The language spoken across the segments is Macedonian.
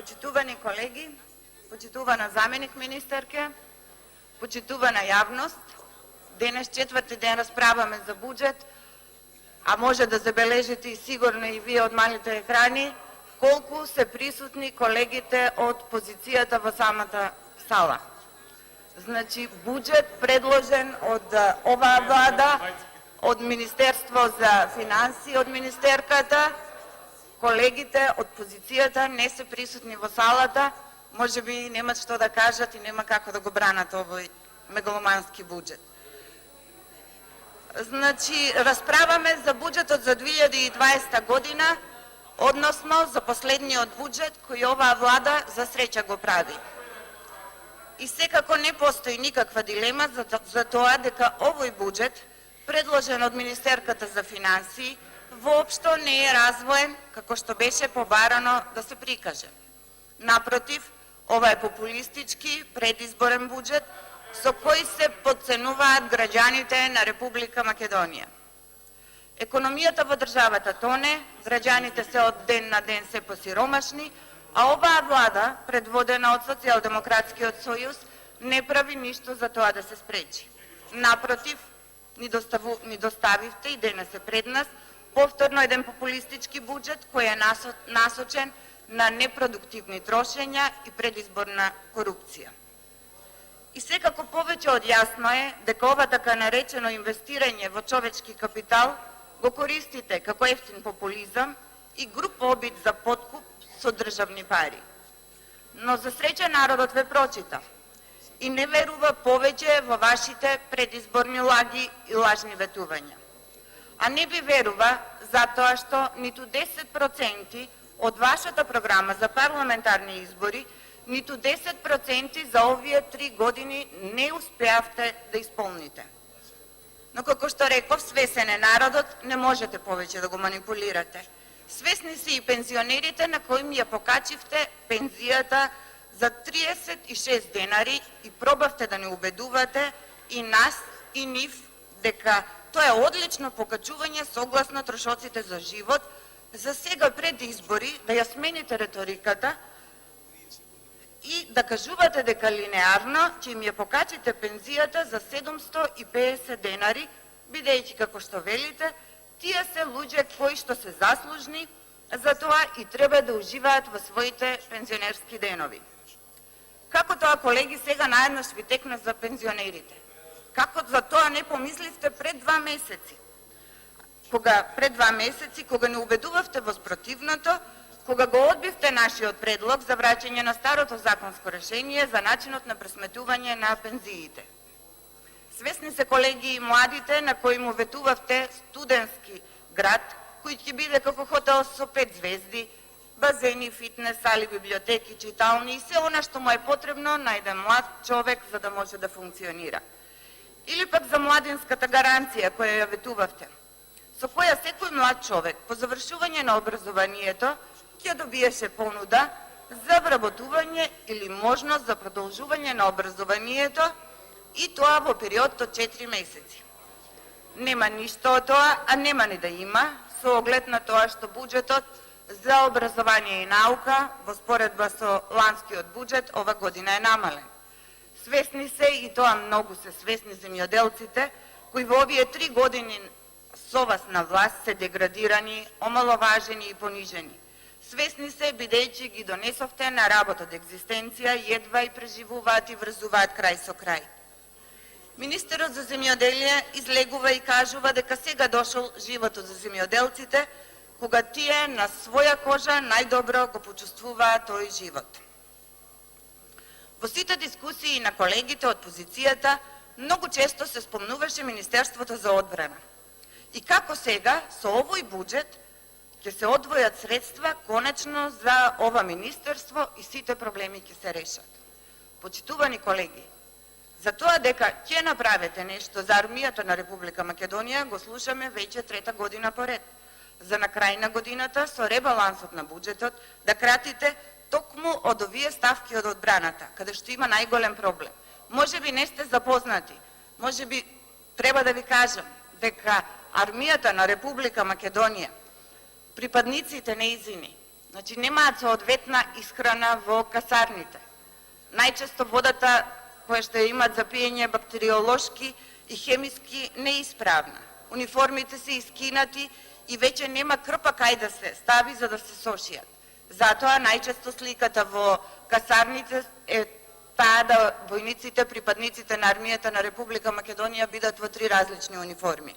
Почитувани колеги, почитувана заменик министерке, почитувана јавност, денес четврти ден расправаме за буџет, а може да забележите и сигурно и вие од малите екрани, колку се присутни колегите од позицијата во самата сала. Значи, буџет предложен од оваа влада, од Министерство за финансии, од министерката, колегите од позицијата не се присутни во салата, може би немат што да кажат и нема како да го бранат овој мегаломански буџет. Значи, расправаме за буџетот за 2020 година, односно за последниот буџет кој оваа влада за среќа го прави. И секако не постои никаква дилема за тоа дека овој буџет, предложен од Министерката за финансии, воопшто не е развоен како што беше побарано да се прикаже. Напротив, ова е популистички предизборен буџет со кој се потценуваат граѓаните на Република Македонија. Економијата во државата тоне, граѓаните се од ден на ден се посиромашни, а оваа влада, предводена од Социјалдемократскиот сојуз, не прави ништо за тоа да се спречи. Напротив, ни доставивте и денес е пред нас повторно еден популистички буџет кој е насочен на непродуктивни трошења и предизборна корупција. И секако повеќе од јасно е дека ова така наречено инвестирање во човечки капитал го користите како ефтин популизам и груб обид за подкуп со државни пари. Но за среќа народот ве прочита и не верува повеќе во вашите предизборни лаги и лажни ветувања. А не ви верува затоа што ниту 10% од вашата програма за парламентарни избори, ниту 10% за овие 3 години не успеавте да исполните. Но како што реков, свесен е народот, не можете повеќе да го манипулирате. Свесни се и пензионерите на кои ми ја покачивте пензијата за 36 денари и пробавте да не убедувате и нас и нив дека тоа е одлично покачување согласно трошоците за живот, за сега пред избори да ја смените реториката и да кажувате дека линеарно ќе им ја покачите пензијата за 750 денари, бидејќи како што велите, тие се луѓе кои што се заслужни за тоа и треба да уживаат во своите пензионерски денови. Како тоа, колеги, сега наеднаш ви текна за пензионерите? Како за тоа не помисливте пред 2 месеци? Пред 2 месеци, кога не убедувавте во спротивното, кога го одбивте нашиот предлог за враќање на старото законско решение за начинот на пресметување на пензиите. Свесни се, колеги, и младите на кои му ветувавте студентски град, кој ќе биде како хотел со 5 звезди, базени, фитнес, сали, библиотеки, читални и се она што му е потребно на еден млад човек за да може да функционира. Или пак за младинската гаранција која ја ветувавте, со која секој млад човек по завршување на образованието ќе добиеше понуда за вработување или можност за продолжување на образованието и тоа во период од 4 месеци. Нема ништо од тоа, а нема ни да има, со оглед на тоа што буџетот за образование и наука во споредба со ланскиот буџет ова година е намален. Свесни се, и тоа многу се свесни земјоделците, кои во овие 3 години со вас на власт се деградирани, омаловажени и понижени. Свесни се, бидејќи ги донесовте на работа од екзистенција, едва и преживуваат и врзуваат крај со крај. Министерот за земјоделие излегува и кажува дека сега дошол животот за земјоделците, кога тие на своја кожа најдобро го почувствуваат тој живот. Во сите дискусии на колегите од позицијата многу често се спомнуваше Министерството за одбрана. И како сега со овој буџет ќе се одвојат средства конечно за ова министерство и сите проблеми ќе се решат. Почитувани колеги, за тоа дека ќе направите нешто за армијата на Република Македонија го слушаме веќе 3-та година поред. За на крај на годината со ребалансот на буџетот да кратите токму од овие ставки од одбраната, каде што има најголем проблем. Може би не сте запознати, може би треба да ви кажам дека армијата на Република Македонија, припадниците неизини, Значи немаат соодветна исхрана во касарните. Најчесто водата која што имаат за пиење бактериолошки и хемиски неисправна. Униформите се искинати и веќе нема крпа кај да се стави за да се сошијат. Затоа најчесто сликата во касарните е таа да војниците, припадниците на армијата на Република Македонија бидат во 3 различни униформи.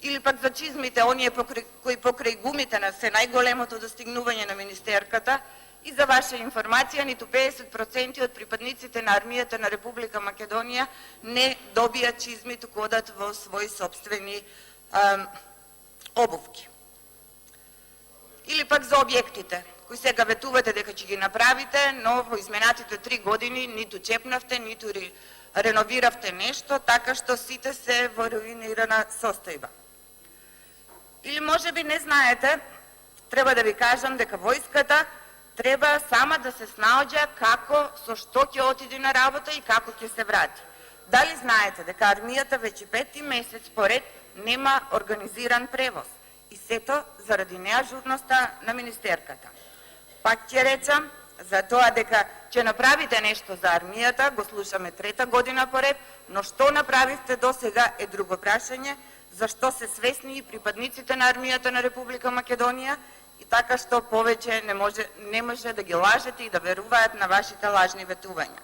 Или пак за чизмите, оние кои покрај гумите на се најголемото достигнување на министерката, и за ваша информација, ниту 50% од припадниците на армијата на Република Македонија не добијат чизми, туку одат во своји сопствени обувки. Или пак за објектите, кои сега ветувате дека ќе ги направите, но во изменатите 3 години ниту чепнавте, ниту реновиравте нешто, така што сите се во руинирана состојба. Или може би не знаете, треба да ви кажам дека војската треба сама да се снаоѓа како, со што ќе отиде на работа и како ќе се врати. Дали знаете дека армијата веќе 5-ти месец поред нема организиран превоз? И сето заради неажурноста на министерката. Пак ќе речам, за тоа дека ќе направите нешто за армијата, го слушаме 3-та година поред, но што направивте до сега е друго прашање, зашто се свесни и припадниците на армијата на Република Македонија и така што повеќе не може да ги лажете и да веруваат на вашите лажни ветувања.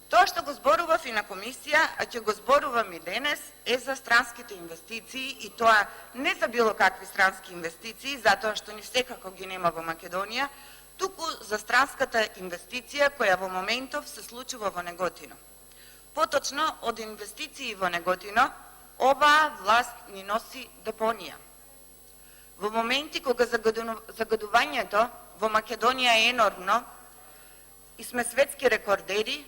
Тоа што го зборував и на комисија, а ќе го зборувам и денес, е за странските инвестиции и тоа не за било какви странски инвестиции, затоа што ни секако ги нема во Македонија, туку за странската инвестиција која во моментов се случува во Неготино. Поточно, од инвестиции во Неготино, оваа власт ни носи депонија. Во моменти кога загадувањето во Македонија е енормно и сме светски рекордери,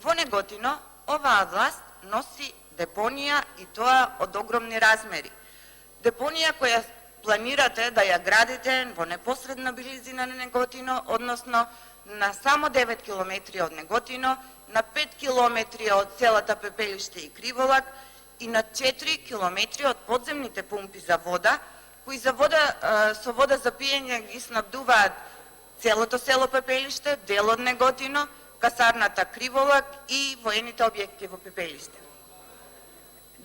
во Неготино оваа власт носи депонија и тоа од огромни размери. Депонија која планирате да ја градите во непосредна близина на Неготино, односно на само 9 километри од Неготино, на 5 километри од селата Пепелиште и Криволак и на 4 километри од подземните пумпи за вода, кои со вода за пиење ги снабдуваат целото село Пепелиште, дел од Неготино, касарната Криволак и воените објекти во Пепелиште.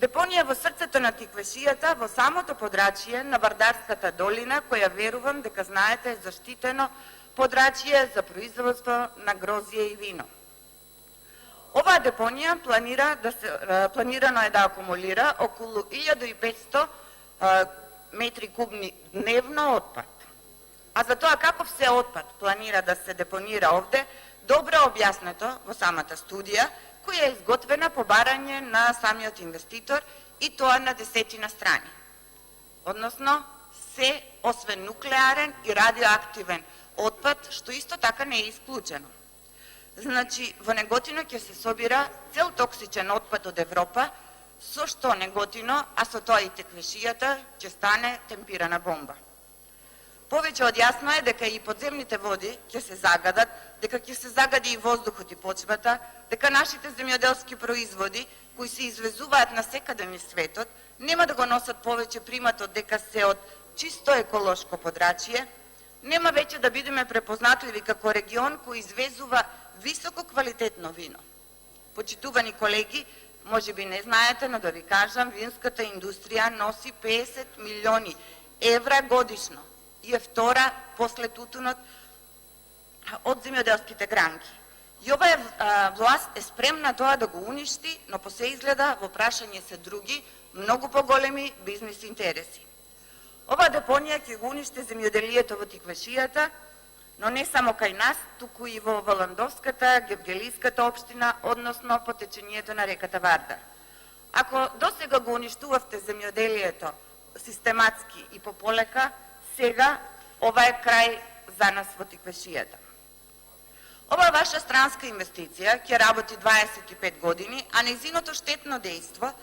Депонија во срцето на Тиквешијата, во самото подрачје на Вардарската долина, која верувам дека знаете е заштитено подрачје за производство на грозје и вино. Оваа депонија планирано е да акумулира околу 1500 метри кубни дневно отпад. А за тоа каков се отпад планира да се депонира овде, добро објаснето во самата студија, која е изготвена по барање на самиот инвеститор и тоа на 10 страни. Односно, се освен нуклеарен и радиоактивен отпад, што исто така не е исклучено. Значи, во Неготино ќе се собира цел токсичен отпад од Европа, со што Неготино, а со тоа и Тиквешијата, ќе стане темпирана бомба. Повеќе од јасно е дека и подземните води ќе се загадат, дека ќе се загади и воздухот и почвата, дека нашите земјоделски производи, кои се извезуваат насекаде низ светот, нема да го носат повеќе приматот дека се од чисто еколошко подрачје, нема веќе да бидеме препознатливи како регион кој извезува високо квалитетно вино. Почитувани колеги, може би не знаете, но да ви кажам, винската индустрија носи 50 милиони евра годишно и е втора после тутунот од земјоделските гранки. И оваа власт е спремна тоа да го уништи, но по се изгледа во прашање се други, многу поголеми бизнис интереси. Оваа депонија ќе го уништи земјоделието во Тиквешијата, но не само кај нас, туку и во Валандовската, Гевгелиската општина, односно по течењето на реката Вардар. Ако досега го уништувавте земјоделието систематски и пополека, сега ова е крај за нас во Тиквешијата. Ова ваша странска инвестиција ќе работи 25 години, а нејзиното штетно дејство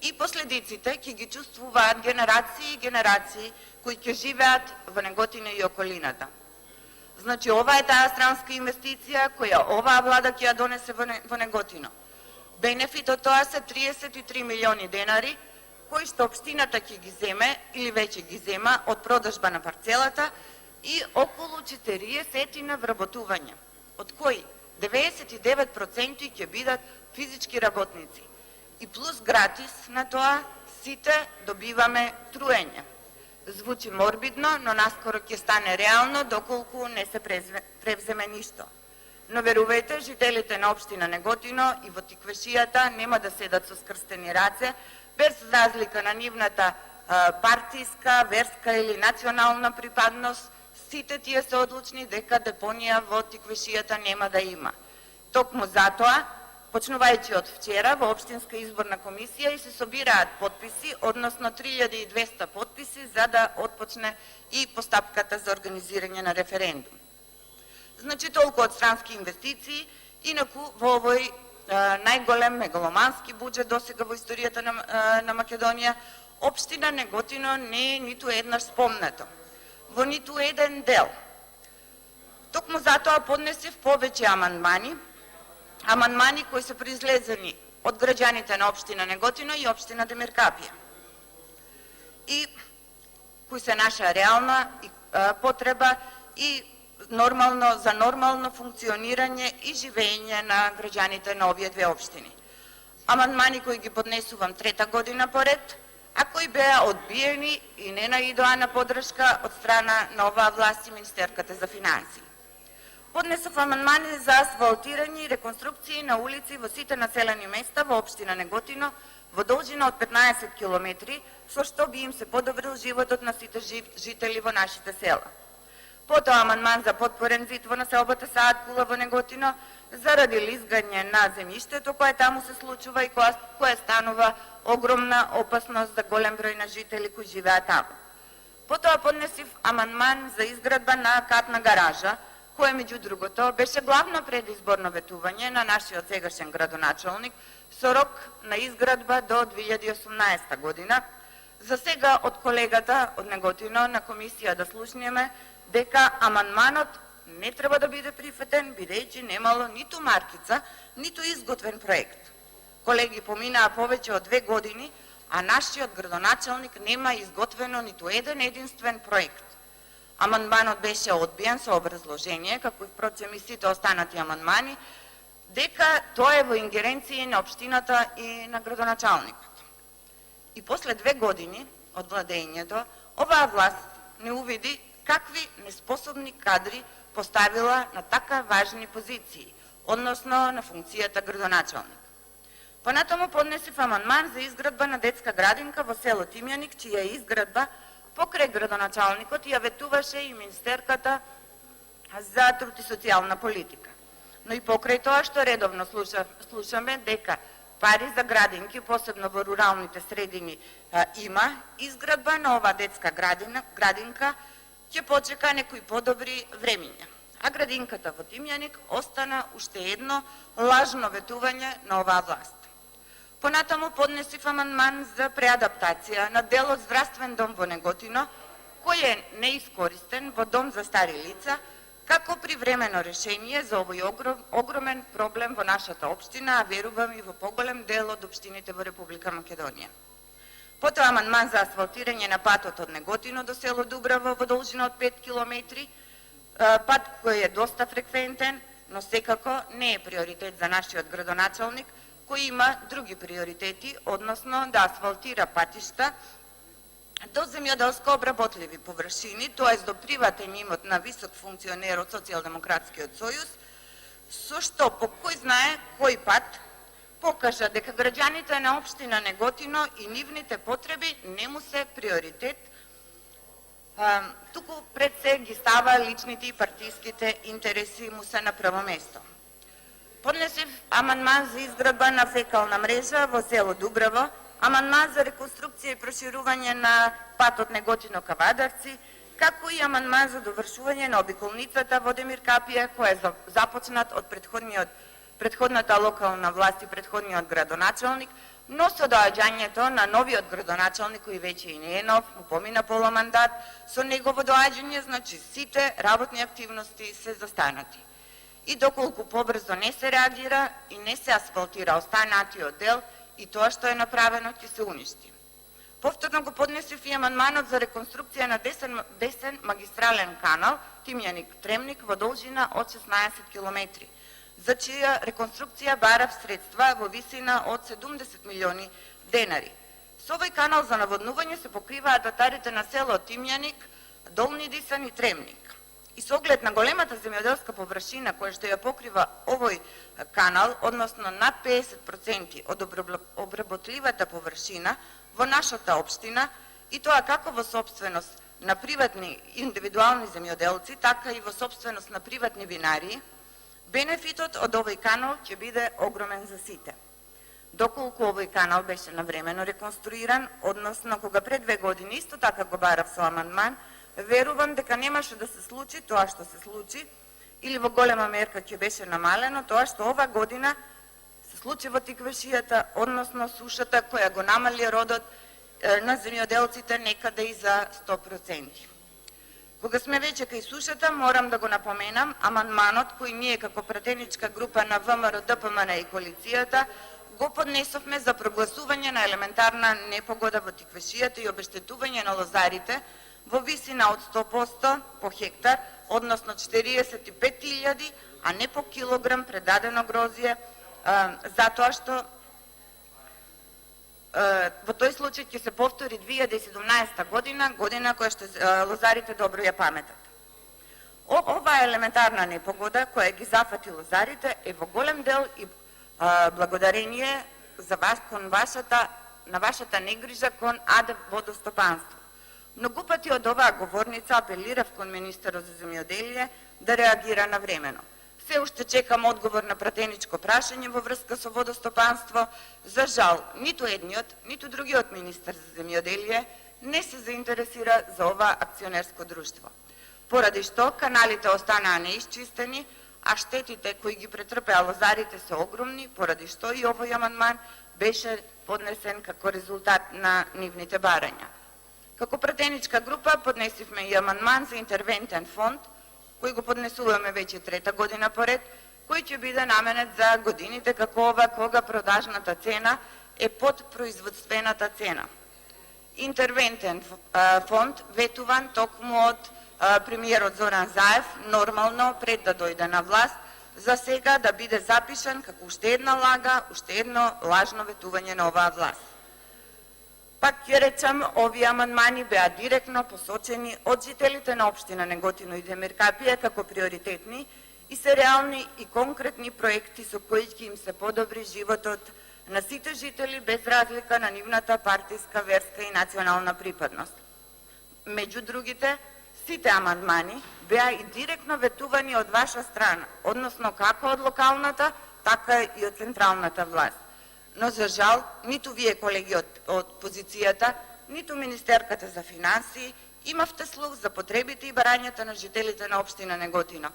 и последиците ќе ги чувствуваат генерации и генерации кои ќе живеат во Неготино и околината. Значи, ова е таа странска инвестиција која оваа влада ќе ја донесе во Неготино. Бенефит од тоа се 33 милиони денари, кои што општината ќе ги земе или веќе ги зема од продажба на парцелата и околу 40 на вработувања, од кои 99% ќе бидат физички работници. И плюс гратис на тоа, сите добиваме труење. Звучи морбидно, но наскоро ќе стане реално доколку не се превземе ништо. Но верувајте, жителите на општина Неготино и во Тиквешијата нема да седат со скрстени раце, без разлика на нивната партиска, верска или национална припадност, сите тие се одлучни дека депонија во Тиквешијата нема да има. Токму затоа, почнувајќи од вчера во Општинска изборна комисија и се собираат потписи, односно 3200 потписи за да отпочне и постапката за организирање на референдум. Значи толку од странски инвестиции, инаку во овој најголем мегаломански буџет досега во историјата на Македонија, општина Неготино не е ниту еднаш спомнато, во ниту еден дел. Токму затоа поднесев повеќе амандмани кои се произлезени од граѓаните на општина Неготино и општина Демиркапија, и кои се наша реална потреба и за нормално функционирање и живење на граѓаните на овие две општини. Амандмани кои ги поднесувам трета година поред, а кои беа одбиени и не наидоа на поддршка од страна на оваа власт и Министерката за финансии. Поднесов амандмани за асфалтирање и реконструкции на улици во сите населени места во општина Неготино во должина од 15 километри, со што би им се подобрил животот на сите жители во нашите села. Потоа амандман за потпорен зид во населбата Саат Кула во Неготино заради лизгање на земјиштето кое таму се случува и кое станува огромна опасност за голем број на жители кои живеат таму. Потоа поднесив амандман за изградба на катна гаража, кое меѓу другото беше главно предизборно ветување на нашиот сегашен градоначалник со рок на изградба до 2018 година. За сега од колегата од Неготино на комисија да слушнеме дека амандманот не треба да биде прифатен, бидејќи немало ниту маркица, ниту изготвен проект. Колеги, поминаа повеќе од 2 години, а нашиот градоначалник нема изготвено ниту еден единствен проект. Амандманот беше одбиен со образложение, како и впрочем и сите останати амандмани, дека тоа е во ингеренција на општината и на градоначалникот. И после 2 години од владењето, оваа власт не увиди какви неспособни кадри поставила на така важни позиции, односно на функцијата градоначалник. Понатаму поднесив амандман за изградба на детска градинка во село Тимјаник, чија изградба покрај градоначалникот ја ветуваше и Министерката за труд и социјална политика. Но и покрај тоа што редовно слушаме дека пари за градинки, посебно во руралните средини, има, изградба на оваа детска градинка ќе почека некои подобри времиња. А градинката во Тимјаник остана уште едно лажно ветување на оваа власт. Понатаму поднесив амандман за преадаптација на дел од здравствен дом во Неготино, кој е неискористен во дом за стари лица, како привремено решение за овој огромен проблем во нашата општина, а верувам и во поголем дел од општините во Република Македонија. Потоа амандман за асфалтирање на патот од Неготино до село Дубраво во должина од 5 километри, пат кој е доста фреквентен, но секако не е приоритет за нашиот градоначалник, кој има други приоритети, односно да асфалтира патишта до земјоделско обработливи површини, т.е. до приватен имот на висок функционер од Социјалдемократскиот сојуз, со што по кој знае кој пат покажа дека граѓаните на општина Неготино и нивните потреби не му се приоритет, туку пред се ги става личните и партиските интереси му се на прво место. Поднесив амандман за изградба на фекална мрежа во село Дубраво, амандман за реконструкција и проширување на патот Неготино Кавадарци, како и амандман за довршување на обиколницата во Демиркапија, кој е започнат од предходната локална власт и предходниот градоначалник, но со доаѓањето на новиот градоначалник, кој веќе и не е нов, му помина пола мандат, со негово доаѓање, значи сите работни активности се застанати. И доколку побрзо не се реагира и не се асфалтира останатиот дел, и тоа што е направено ќе се уништи. Повторно го поднесив и амандманот за реконструкција на десен магистрален канал Тимјаник-Тремник во должина од 16 километри, за чија реконструкција барав средства во висина од 70 милиони денари. Со овој канал за наводнување се покриваат атарите на село Тимјаник, Долни Дисан и Тремник. И со оглед на големата земјоделска површина која што ја покрива овој канал, односно над 50% од обработливата површина во нашата општина, и тоа како во сопственост на приватни индивидуални земјоделци, така и во сопственост на приватни винарии, бенефитот од овој канал ќе биде огромен за сите. Доколку овој канал беше навремено реконструиран, односно кога пред 2 години исто така го барав со амандман, верувам дека немаше да се случи тоа што се случи, или во голема мерка ќе беше намалено тоа што ова година се случи во тиквешијата, односно сушата која го намали родот на земјоделците некаде и за 100%. Кога сме веќе кај сушата, морам да го напоменам амандманот кој ние како пратеничка група на ВМРО, ДПМН и коалицијата го поднесовме за прогласување на елементарна непогода во тиквешијата и обештетување на лозарите во висина од 100% по хектар, односно 45.000, а не по килограм предадено грозје, затоа што во тој случај ќе се повтори 2017 година, година која што лозарите добро ја паметат. Оваа елементарна непогода која ги зафати лозарите е во голем дел и благодарение на вашата негрижа кон АД водостопанство. Многу пати од оваа говорница апелирав кон министерот за земјоделие да реагира навремено. Се уште чекам одговор на пратеничко прашање во врска со водостопанство. За жал, ниту едниот, ниту другиот министер за земјоделие не се заинтересира за ова акционерско друштво. Поради што каналите останаа неисчистени, а штетите кои ги претрпеа лозарите се огромни, поради што и овој амандман беше поднесен како резултат на нивните барања. Како пратеничка група поднесивме и амандман за интервентен фонд, кој го поднесуваме веќе 3-та година поред, кој ќе биде наменет за годините како ова кога продажната цена е под производствената цена. Интервентен фонд ветуван токму од премиерот Зоран Заев, нормално пред да дојде на власт, за сега да биде запишан како уште една лага, уште едно лажно ветување на оваа власт. Пак ќе речам, овие амандмани беа директно посочени од жителите на општина Неготино и Демиркапија како приоритетни и се реални и конкретни проекти со кои ќе им се подобри животот на сите жители без разлика на нивната партиска, верска и национална припадност. Меѓу другите, сите амандмани беа и директно ветувани од ваша страна, односно како од локалната, така и од централната власт. Но за жал, ниту вие колеги од позицијата, ниту Министерката за финансии имавте слух за потребите и барањата на жителите на општина Неготино.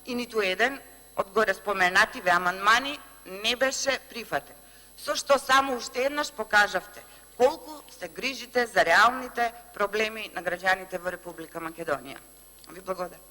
И ниту еден од горе споменативе амандмани не беше прифатен. Со што само уште еднаш покажавте колку се грижите за реалните проблеми на граѓаните во Република Македонија. Ви благодарам.